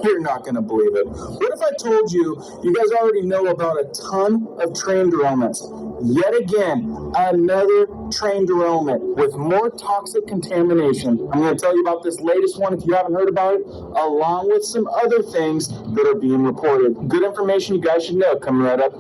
You're not going to believe it. What if I told you, you guys already know about a ton of train derailments? Yet again, another train derailment with more toxic contamination. I'm going to tell you about this latest one if you haven't heard about it, along with some other things that are being reported. Good information you guys should know coming right up.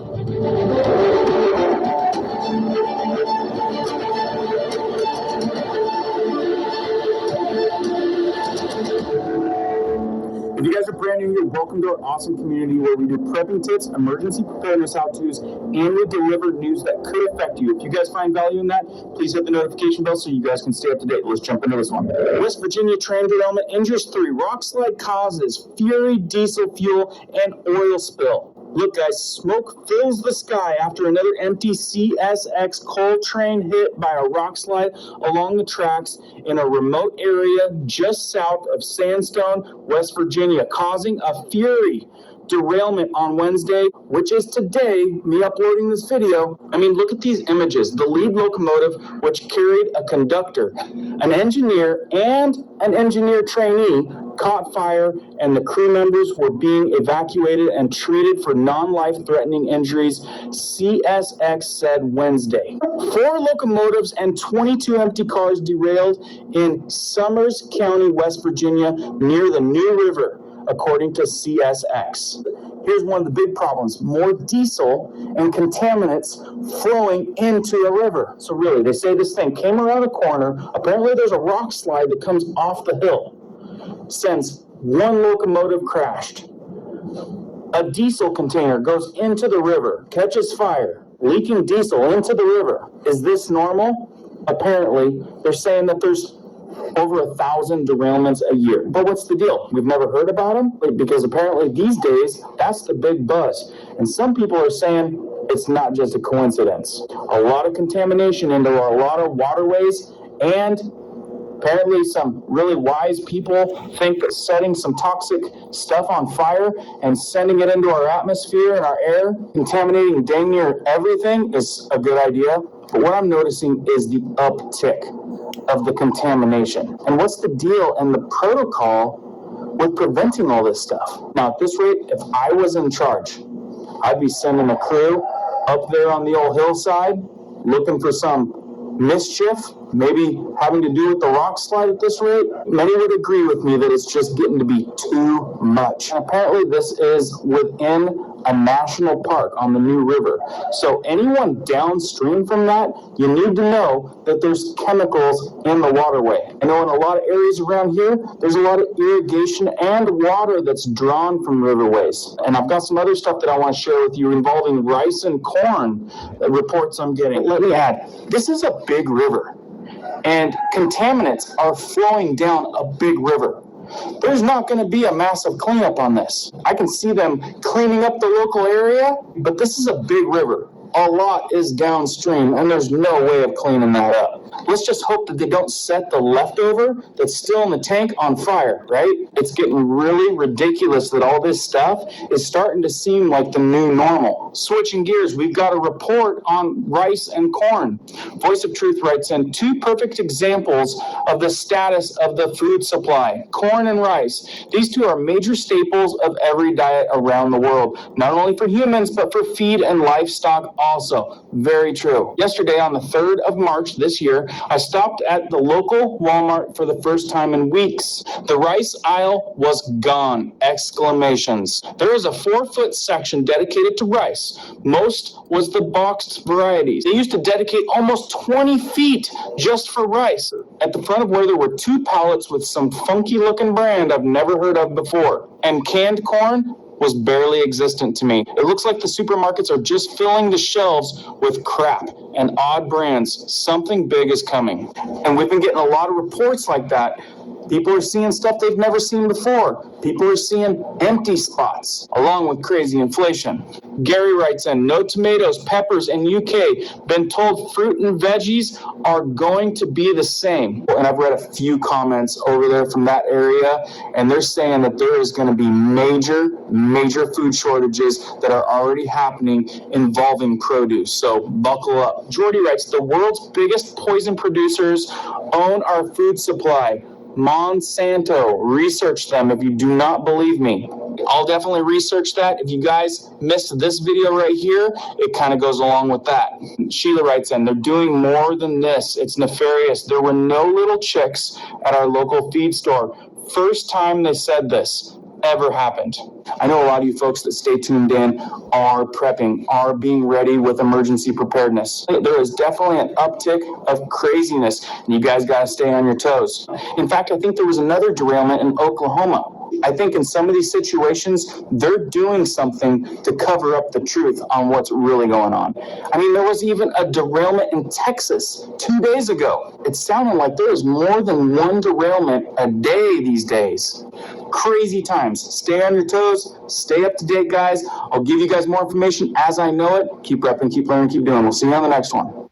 If you guys are brand new here, welcome to our awesome community where we do prepping tips, emergency preparedness how-tos, and we deliver news that could affect you. If you guys find value in that, please hit the notification bell so you guys can stay up to date. Let's jump into this one. West Virginia train derailment injures 3. Rock slide causes fury, diesel fuel, and oil spill. Look, guys, smoke fills the sky after another empty CSX coal train hit by a rock slide along the tracks in a remote area just south of Sandstone, West Virginia, causing a fury derailment on Wednesday, which is today, me uploading this video. I mean, look at these images. The lead locomotive, which carried a conductor, an engineer, and an engineer trainee, caught fire, and the crew members were being evacuated and treated for non-life-threatening injuries, CSX said Wednesday. 4 locomotives and 22 empty cars derailed in Summers County, West Virginia, near the New River, according to CSX. Here's one of the big problems: more diesel and contaminants flowing into a river. So really, they say this thing came around a corner. Apparently there's a rock slide that comes off the hill. Since 1 locomotive crashed, a diesel container goes into the river, catches fire, leaking diesel into the river. Is this normal? Apparently, they're saying that there's over 1,000 derailments a year. But what's the deal? We've never heard about them? Because apparently these days, that's the big buzz. And some people are saying it's not just a coincidence. A lot of contamination into a lot of waterways, and apparently some really wise people think that setting some toxic stuff on fire and sending it into our atmosphere and our air, contaminating dang near everything, is a good idea. But what I'm noticing is the uptick of the contamination. And what's the deal and the protocol with preventing all this stuff? Now, at this rate, if I was in charge, I'd be sending a crew up there on the old hillside looking for some mischief, maybe having to do with the rock slide at this rate. Many would agree with me that it's just getting to be too much. And apparently this is within a national park on the New River. So anyone downstream from that, you need to know that there's chemicals in the waterway. I know in a lot of areas around here, there's a lot of irrigation and water that's drawn from riverways. And I've got some other stuff that I want to share with you involving rice and corn reports I'm getting. Let me add, this is a big river, and contaminants are flowing down a big river. There's not going to be a massive cleanup on this. I can see them cleaning up the local area, but this is a big river. A lot is downstream, and there's no way of cleaning that up. Let's just hope that they don't set the leftover that's still in the tank on fire, right? It's getting really ridiculous that all this stuff is starting to seem like the new normal. Switching gears, we've got a report on rice and corn. Voice of Truth writes in 2 perfect examples of the status of the food supply: corn and rice. These 2 are major staples of every diet around the world, not only for humans, but for feed and livestock also. Very true. Yesterday, on the 3rd of March this year, I stopped at the local Walmart for the first time in weeks. The rice aisle was gone! Exclamations. There is a 4-foot section dedicated to rice. Most was the boxed varieties. They used to dedicate almost 20 feet just for rice. At the front of where there were 2 pallets with some funky looking brand I've never heard of before. And canned corn was barely existent to me. It looks like the supermarkets are just filling the shelves with crap and odd brands. Something big is coming. And we've been getting a lot of reports like that. People are seeing stuff they've never seen before. People are seeing empty spots, along with crazy inflation. Gary writes in, no tomatoes, peppers, and UK. Been told fruit and veggies are going to be the same. And I've read a few comments over there from that area, and they're saying that there is going to be major food shortages that are already happening involving produce. So buckle up. Jordy writes, the world's biggest poison producers own our food supply. Monsanto. Research them if you do not believe me. I'll definitely research that. If you guys missed this video right here, it kind of goes along with that. Sheila writes in, they're doing more than this. It's nefarious. There were no little chicks at our local feed store. First time they said this ever happened. I know a lot of you folks that stay tuned in are prepping, are being ready with emergency preparedness. There is definitely an uptick of craziness, and you guys got to stay on your toes. In fact, I think there was another derailment in Oklahoma. I think in some of these situations, they're doing something to cover up the truth on what's really going on. I mean, there was even a derailment in Texas 2 days ago. It sounded like there is more than one derailment a day these days. Crazy times. Stay on your toes. Stay up to date, guys. I'll give you guys more information as I know it. Keep repping, keep learning, keep doing. We'll see you on the next one.